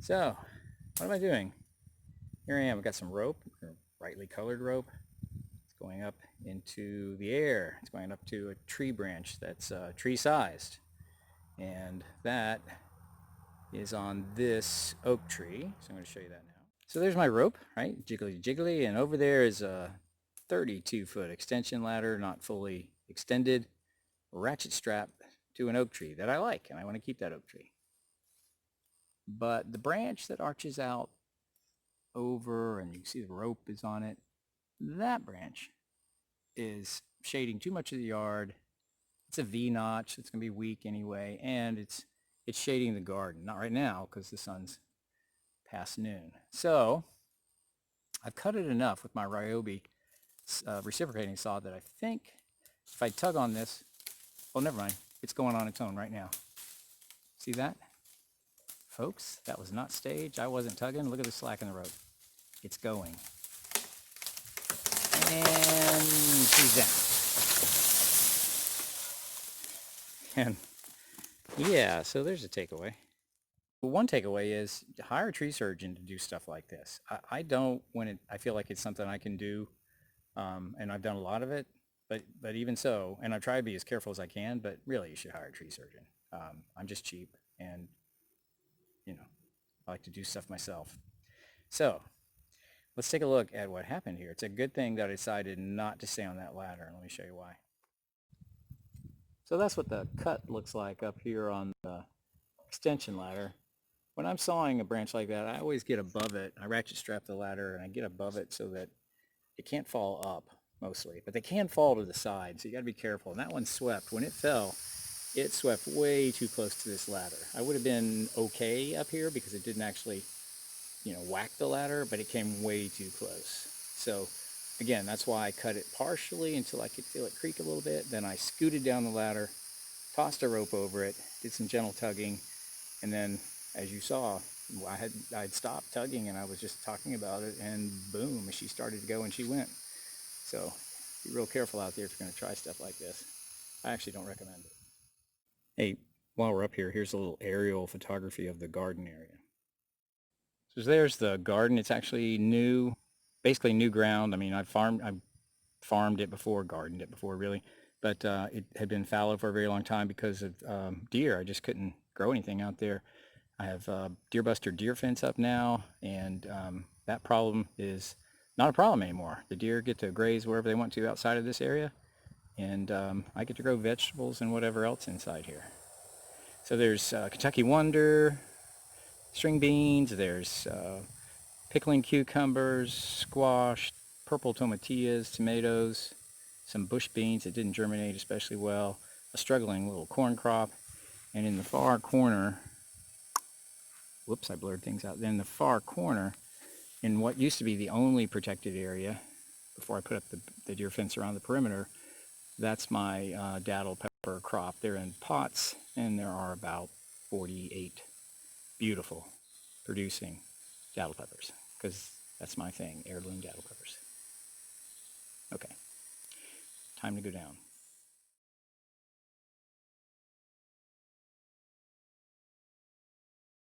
So, what am I doing? Here I am. I've got some rope, brightly colored rope. It's going up into the air. It's going up to a tree branch that's tree-sized. And that is on this oak tree. So I'm going to show you that now. So there's my rope, right? Jiggly jiggly. And over there is a 32-foot extension ladder, not fully extended, ratchet strap to an oak tree that I like, and I want to keep that oak tree. But the branch that arches out over, and you can see the rope is on it, that branch is shading too much of the yard. It's a V-notch. It's going to be weak anyway, and it's shading the garden. Not right now because the sun's past noon. So I've cut it enough with my Ryobi reciprocating saw that I think if I tug on this, well, never mind. It's going on its own right now. See that? Folks, that was not staged. I wasn't tugging. Look at the slack in the rope. It's going. And she's down. And yeah, so there's a takeaway. One takeaway is hire a tree surgeon to do stuff like this. I don't when I feel like it's something I can do, and I've done a lot of it, but even so, and I try to be as careful as I can, but really you should hire a tree surgeon. I'm just cheap, and I like to do stuff myself. So let's take a look at what happened here. It's a good thing that I decided not to stay on that ladder. Let me show you why. So that's what the cut looks like up here on the extension ladder. When I'm sawing a branch like that, I always get above it. I ratchet strap the ladder and I get above it so that it can't fall up mostly, but they can fall to the side, so you got to be careful. And that one swept. When it fell, it swept way too close to this ladder. I would have been okay up here because it didn't actually whack the ladder, but it came way too close. So again, that's why I cut it partially until I could feel it creak a little bit. Then I scooted down the ladder, tossed a rope over it, did some gentle tugging, and then as you saw, I'd stopped tugging and I was just talking about it, and boom, she started to go and she went. So be real careful out there if you're going to try stuff like this. I actually don't recommend it. Hey, while we're up here, here's a little aerial photography of the garden area. So there's the garden. It's actually new, basically new ground. I mean, I've farmed it before, gardened it before really, but it had been fallow for a very long time because of deer. I just couldn't grow anything out there. I have deer buster deer fence up now, and that problem is not a problem anymore. The deer get to graze wherever they want to outside of this area, and I get to grow vegetables and whatever else inside here. So there's Kentucky Wonder, string beans, there's pickling cucumbers, squash, purple tomatillas, tomatoes, some bush beans that didn't germinate especially well, a struggling little corn crop, and in the far corner, whoops, I blurred things out. Then in the far corner, in what used to be the only protected area, before I put up the deer fence around the perimeter, that's my daddle pepper crop. They're in pots, and there are about 48 beautiful producing daddle peppers, because that's my thing, heirloom daddle peppers. Okay, time to go down.